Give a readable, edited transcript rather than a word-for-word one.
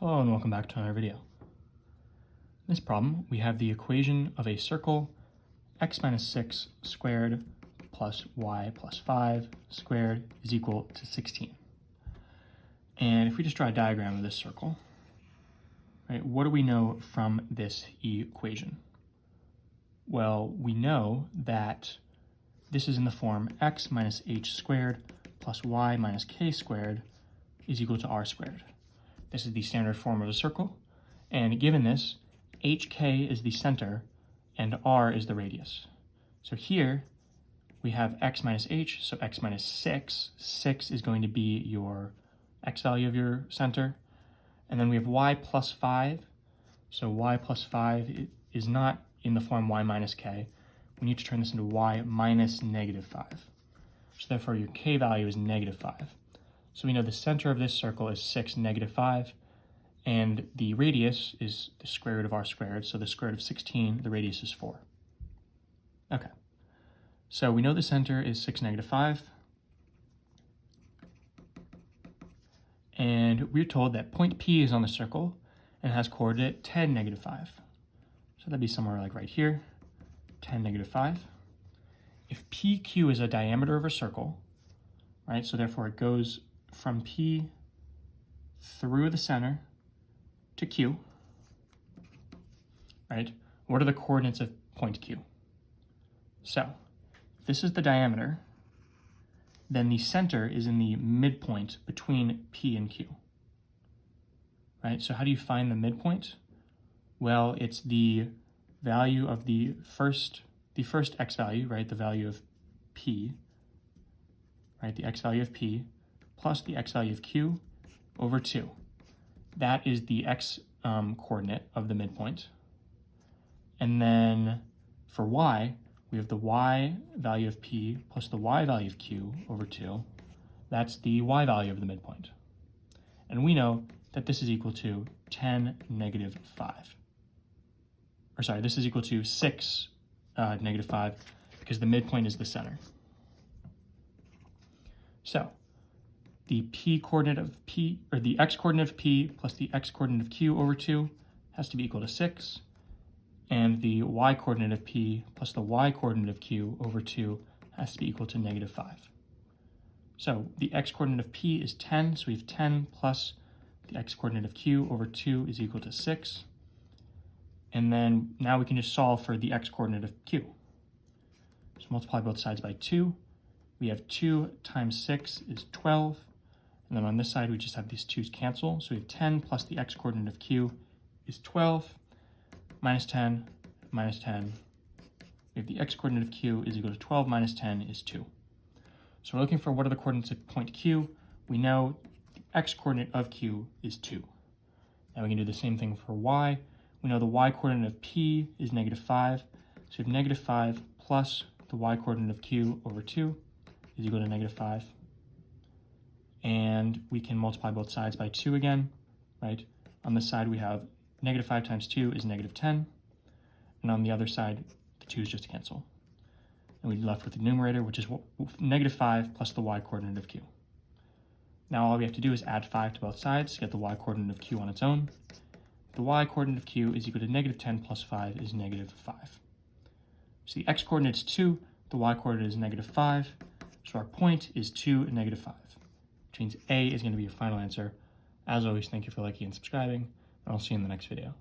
Hello and welcome back to another video. In this problem, we have the equation of a circle x minus 6 squared plus y plus 5 squared is equal to 16. And if we just draw a diagram of this circle, right, what do we know from this equation? Well, we know that this is in the form x minus h squared plus y minus k squared is equal to r squared. This is the standard form of a circle, and given this, hk is the center and r is the radius. So here we have x minus h, so x minus 6. 6 is going to be your x value of your center. And then we have y plus 5. So y plus 5 is not in the form y minus k. We need to turn this into y minus negative 5. So therefore your k value is negative 5. So we know the center of this circle is 6, negative 5, and the radius is the square root of r squared, so the square root of 16, the radius is 4. Okay, so we know the center is 6, negative 5, and we're told that point P is on the circle and has coordinate 10, negative 5. So that'd be somewhere like right here, 10, negative 5. If PQ is a diameter of a circle, right, so therefore it goes from P through the center to Q, right? What are the coordinates of point Q? So, if this is the diameter, then the center is in the midpoint between P and Q, right? So how do you find the midpoint? Well, it's the value of the first x value, right? The value of P, right? The x value of P plus the x value of Q over 2. That is the x coordinate of the midpoint. And then for y, we have the y value of P plus the y value of Q over 2. That's the y value of the midpoint. And we know that this is equal to 10, negative 5. Or sorry, this is equal to 6, negative 5, because the midpoint is the center. So the p coordinate of P, or the x coordinate of P plus the x coordinate of Q over 2 has to be equal to 6. And the y coordinate of P plus the y coordinate of Q over 2 has to be equal to negative 5. So the x coordinate of P is 10, so we have 10 plus the x coordinate of Q over 2 is equal to 6. And then now we can just solve for the x coordinate of Q. So multiply both sides by 2. We have 2 times 6 is 12. And then on this side, we just have these 2's cancel. So we have 10 plus the x coordinate of Q is 12, minus 10, minus 10. We have the x coordinate of Q is equal to 12 minus 10 is 2. So we're looking for what are the coordinates at point Q. We know the x coordinate of Q is 2. Now we can do the same thing for y. We know the y coordinate of P is negative 5. So we have negative 5 plus the y coordinate of Q over 2 is equal to negative 5. And we can multiply both sides by 2 again, right? On this side, we have negative 5 times 2 is negative 10. And on the other side, the 2's just cancel. And we're left with the numerator, which is negative 5 plus the y coordinate of Q. Now all we have to do is add 5 to both sides to get the y coordinate of Q on its own. The y coordinate of Q is equal to negative 10 plus 5 is negative 5. So the x coordinate is 2, the y coordinate is negative 5. So our point is 2 and negative 5. Which means A is going to be your final answer. As always, thank you for liking and subscribing, and I'll see you in the next video.